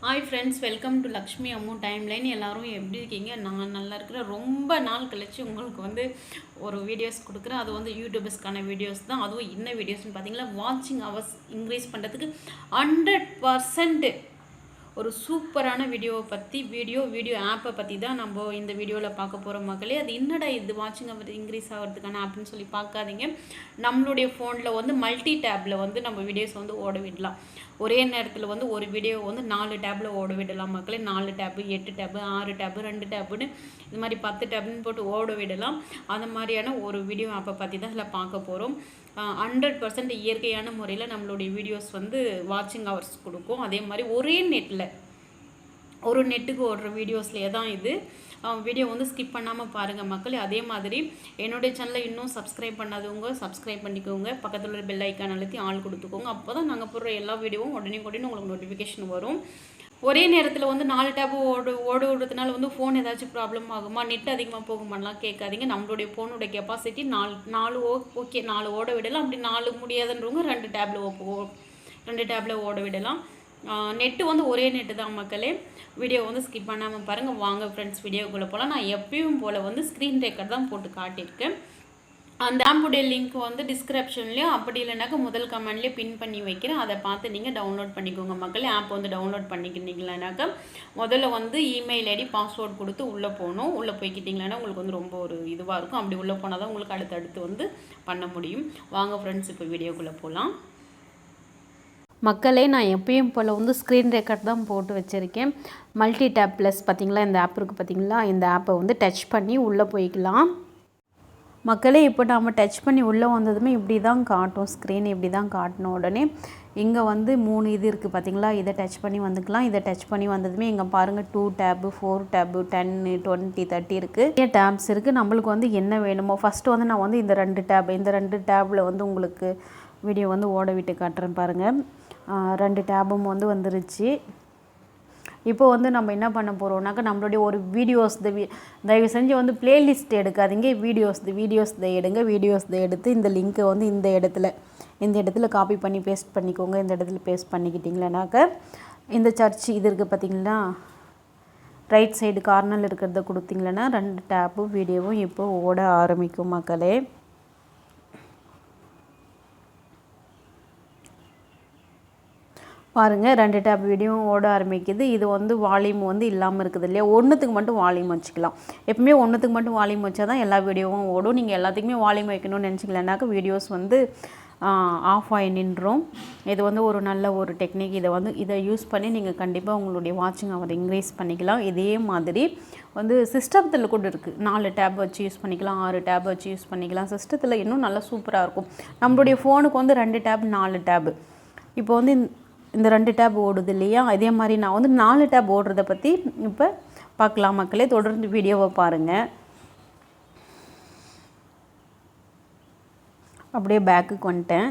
Hi friends, welcome to Lakshmi Ammu timeline. எல்லோரும் எப்படி இருக்கீங்க? நான் நல்லா இருக்கிறேன். ரொம்ப நாள் கழிச்சு உங்களுக்கு ஒரு வீடியோஸ் கொடுக்குறேன். அது யூடியூபர்ஸ்க்கான வீடியோஸ் தான். அதுவும் என்ன வீடியோஸ்னு பார்த்தீங்கன்னா, வாட்சிங் ஹவர்ஸ் இன்க்ரீஸ் பண்ணுறதுக்கு 100% ஒரு சூப்பரான வீடியோவை பற்றி வீடியோ ஆப்பை பற்றி தான் நம்ம இந்த வீடியோவில் பார்க்க போகிறோம் மக்களே. அது என்னடா இது வாட்சிங் அவர் இன்க்ரீஸ் ஆகிறதுக்கான ஆப்னு சொல்லி பார்க்காதீங்க. நம்மளுடைய ஃபோனில் மல்டி டேப்பில் நம்ம வீடியோஸ் ஓட விடலாம். ஒரே நேரத்தில் ஒரு வீடியோ 4 டேப்பில் ஓட விடலாம் மக்களே. 4 டேப்பு, 8 டேப்பு, 6 டேப்பு, 2 டேப்புன்னு இது மாதிரி 10 டேப்புன்னு போட்டு ஓட விடலாம். அந்த மாதிரியான ஒரு வீடியோ ஆப்பை பற்றி தான் இதில் பார்க்க போகிறோம். 100% இயற்கையான முறையில் நம்மளுடைய வீடியோஸ் வாட்சிங் ஹவர்ஸ் கொடுக்கும். அதே மாதிரி ஒரே நெட்டுக்கு ஓடுற வீடியோஸ்லேயே தான் இது. வீடியோ ஸ்கிப் பண்ணாமல் பாருங்கள் மக்கள். அதே மாதிரி என்னுடைய சேனலை இன்னும் சப்ஸ்கிரைப் பண்ணாதவங்க சப்ஸ்கிரைப் பண்ணிக்கோங்க. பக்கத்தில் உள்ள பெல் ஐக்கான் அழுத்தி ஆள் கொடுத்துக்கோங்க. அப்போ தான் நாங்கள் போடுற எல்லா வீடியோவும் உடனே உங்களுக்கு நோட்டிஃபிகேஷன் வரும். ஒரே நேரத்தில் 4 டேப் ஓடுறதுனால ஃபோன் ஏதாச்சும் ப்ராப்ளம் ஆகுமா, நெட் அதிகமாக போகுமாலாம் கேட்காதீங்க. நம்மளுடைய ஃபோனோட கெப்பாசிட்டி 4 ஓகே, 4 ஓட விடலாம். அப்படி 4 முடியாதுன்றவங்க 2 டேப்பில் ஓட விடலாம். நெட்டு ஒரே நெட்டு தான் மக்களே. வீடியோ ஸ்கிப் பண்ணாமல் பாருங்கள். வாங்க ஃப்ரெண்ட்ஸ், வீடியோக்குள்ளே போகலாம். நான் எப்பயும் போல் ஸ்க்ரீன் ரெக்கார்ட் தான் போட்டு காட்டியிருக்கேன். அந்த ஆப்புடைய லிங்க் டிஸ்கிரிப்ஷன்லேயும் அப்படி இல்லைனாக்கா முதல் கமெண்ட்லேயே பின் பண்ணி வைக்கிறேன். அதை பார்த்து நீங்கள் டவுன்லோட் பண்ணிக்கோங்க மக்களே. ஆப் டவுன்லோட் பண்ணிக்கிட்டீங்களானாக்கா முதல்ல இமெயில் ஐடி பாஸ்வேர்ட் கொடுத்து உள்ளே போகணும். உள்ளே போய்க்கிட்டிங்களான்னா உங்களுக்கு ரொம்ப ஒரு இதுவாக இருக்கும். அப்படி உள்ளே போனால் தான் உங்களுக்கு அடுத்தடுத்து பண்ண முடியும். வாங்க ஃப்ரெண்ட்ஸ், இப்போ வீடியோக்குள்ளே போகலாம். மக்களே, நான் எப்பயும் போல் ஸ்க்ரீன் ரெக்கார்ட் தான் போட்டு வச்சுருக்கேன். மல்டி டேப் ப்ளஸ் பார்த்திங்களா, இந்த ஆப் இருக்குது பார்த்திங்களா. இந்த ஆப்பை டச் பண்ணி உள்ளே போய்க்கலாம் மக்களே. இப்போ நம்ம டச் பண்ணி உள்ளே வந்ததுமே இப்படி தான் காட்டும் ஸ்க்ரீன். இப்படி தான் காட்டின உடனே இங்கே 3 இது இருக்குது பார்த்திங்களா. இதை டச் பண்ணி வந்துக்கலாம். இதை டச் பண்ணி வந்ததுமே இங்கே பாருங்கள் 2 டேப்பு, 4 டேப்பு, 10, 20, 30 இருக்குது. நிறைய டேப்ஸ் இருக்குது. நம்மளுக்கு என்ன வேணுமோ ஃபஸ்ட்டு நான் இந்த 2 டேப்பில் உங்களுக்கு வீடியோ ஓட விட்டு காட்டுறேன் பாருங்கள். 2 டேபும் வந்துருச்சு. இப்போ நம்ம என்ன பண்ண போகிறோம்னாக்கா, நம்மளுடைய ஒரு வீடியோஸ் தயவு செஞ்சு பிளேலிஸ்ட் எடுக்காதீங்க. வீடியோஸ் எடுங்க. வீடியோஸ் எடுத்து இந்த லிங்க்கை இந்த இடத்துல காப்பி பண்ணி பேஸ்ட் பண்ணிக்கோங்க. இந்த இடத்துல பேஸ்ட் பண்ணிக்கிட்டிங்களானாக்கா இந்த சர்ச் இது இருக்குது பார்த்திங்களா, ரைட் சைடு கார்னரில் இருக்கிறத கொடுத்திங்களன்னா 2 டேப்பும் வீடியோவும் இப்போ ஓட ஆரம்பிக்கும் மக்களே. பாருங்கள், 2 டேப் வீடியோவும் ஓட ஆரம்பிக்குது. இது வால்யூம் இல்லாமல் இருக்குது இல்லையா. ஒன்றுத்துக்கு மட்டும் வால்யூம் வச்சுக்கலாம். எப்பவுமே ஒன்றுத்துக்கு மட்டும் வால்யூம் வச்சா தான் எல்லா வீடியோவும் ஓடும். நீங்கள் எல்லாத்துக்குமே வால்யூம் வைக்கணும்னு நினச்சிக்கலனாக்கா வீடியோஸ் ஆஃப் ஆகி நின்றோம். இது ஒரு நல்ல ஒரு டெக்னிக். இதை யூஸ் பண்ணி நீங்கள் கண்டிப்பாக உங்களுடைய வாட்சிங் ஹவர் இன்க்ரீஸ் பண்ணிக்கலாம். இதே மாதிரி சிஸ்டத்தில் கூட இருக்குது. 4 டேப் வச்சு யூஸ் பண்ணிக்கலாம், 6 டேப் வச்சு யூஸ் பண்ணிக்கலாம். சிஸ்டத்தில் இன்னும் நல்லா சூப்பராக இருக்கும். நம்மளுடைய ஃபோனுக்கு 2 டேப், 4 டேப். இப்போ இந்த 2 டேப் ஓடுது இல்லையா. அதே மாதிரி நான் 4 டேப் ஓடுறத பற்றி இப்போ பார்க்கலாம் மக்களே. தொடர்ந்து வீடியோவை பாருங்கள். அப்படியே பேக்குக்கு வந்துட்டேன்.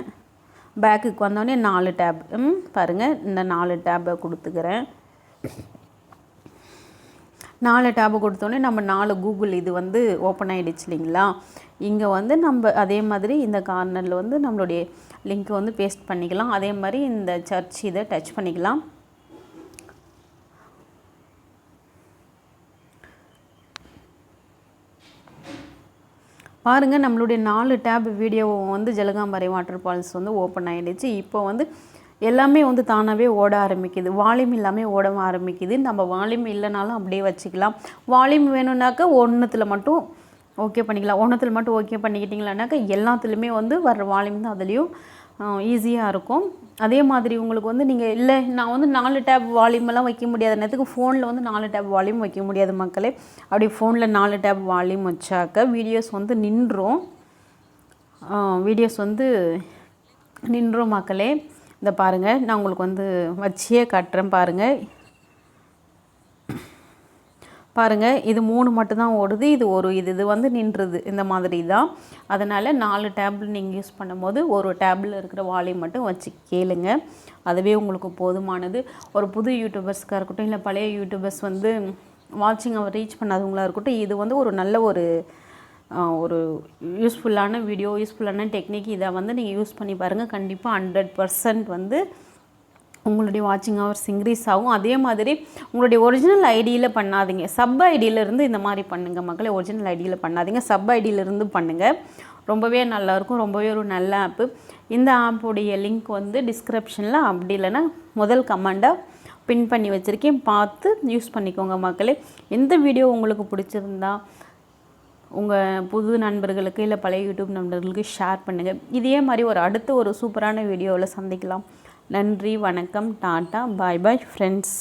பேக்குக்கு வந்தோடனே 4 டேப் பாருங்கள். இந்த 4 டேப்பை கொடுத்துக்கிறேன். 4 டேபு கொடுத்தோடனே நம்ம 4 கூகுள் இது ஓப்பன் ஆகிடுச்சு இல்லைங்களா. இங்கே நம்ம அதே மாதிரி இந்த கார்னரில் நம்மளுடைய லிங்க் பேஸ்ட் பண்ணிக்கலாம். அதே மாதிரி இந்த சர்ச் இதை டச் பண்ணிக்கலாம். பாருங்கள், நம்மளுடைய 4 டேப் வீடியோவும் ஜலகாம்பரை வாட்டர் ஃபால்ஸ் ஓப்பன் ஆகிடுச்சு. இப்போ எல்லாமே தானாகவே ஓட ஆரம்பிக்குது. வால்யூம் இல்லாமல் ஓட ஆரம்பிக்குது. நம்ம வால்யூம் இல்லைனாலும் அப்படியே வச்சுக்கலாம். வால்யூம் வேணும்னாக்கா ஒன்றுத்தில் மட்டும் ஓகே பண்ணிக்கலாம். ஒன்றுத்தில் மட்டும் ஓகே பண்ணிக்கிட்டிங்களானாக்கா எல்லாத்துலேயுமே வர்ற வால்யூம் தான் அதுலேயும் ஈஸியாக இருக்கும். அதே மாதிரி உங்களுக்கு நீங்கள் இல்லை நான் 4 டேப் வால்யூமெல்லாம் வைக்க முடியாத நேரத்துக்கு ஃபோனில் 4 டேப் வால்யூம் வைக்க முடியாது மக்களே. அப்படி ஃபோனில் 4 டேப் வால்யூம் வச்சாக்க வீடியோஸ் நின்றும். வீடியோஸ் நின்றும் மக்களே. இந்த பாருங்கள், நான் உங்களுக்கு வச்சியே காட்டுறேன் பாருங்கள். பாருங்கள், இது 3 மட்டும்தான் ஓடுது. இது நின்றுது. இந்த மாதிரி தான். அதனால் 4 டேபிள் நீங்கள் யூஸ் பண்ணும்போது ஒரு டேபிள் இருக்கிற வால்யூம் மட்டும் வச்சு கேளுங்க. அதுவே உங்களுக்கு போதுமானது. ஒரு புது யூடியூபர்ஸ்க்காக இருக்கட்டும், இல்லை பழைய யூடியூபர்ஸ் வாட்சிங் அவர் ரீச் பண்ணாதவங்களாக இருக்கட்டும், இது ஒரு நல்ல ஒரு யூஸ்ஃபுல்லான வீடியோ, யூஸ்ஃபுல்லான டெக்னிக். இதை நீங்கள் யூஸ் பண்ணி பாருங்கள். கண்டிப்பாக 100% உங்களுடைய வாட்சிங் ஹவர்ஸ் இன்க்ரீஸ் ஆகும். அதே மாதிரி உங்களுடைய ஒரிஜினல் ஐடியில் பண்ணாதீங்க, சப் ஐடியிலேருந்து இந்த மாதிரி பண்ணுங்கள் மக்களே. ஒரிஜினல் ஐடியில் பண்ணாதீங்க, சப் ஐடியிலேருந்து பண்ணுங்கள். ரொம்பவே நல்லாயிருக்கும், ரொம்பவே ஒரு நல்ல ஆப்பு. இந்த ஆப்புடைய லிங்க் வந்து டிஸ்கிரிப்ஷனில் அப்படி இல்லைன்னா முதல் கமெண்டாக பின் பண்ணி வச்சுருக்கேன், பார்த்து யூஸ் பண்ணிக்கோங்க மக்களே. எந்த வீடியோ உங்களுக்கு பிடிச்சிருந்தா உங்கள் புது நண்பர்களுக்கு இல்லை பழைய யூடியூப் நண்பர்களுக்கு ஷேர் பண்ணுங்கள். இதே மாதிரி அடுத்த ஒரு சூப்பரான வீடியோவில் சந்திக்கலாம். நன்றி, வணக்கம், டாட்டா, பாய் பாய் ஃப்ரெண்ட்ஸ்.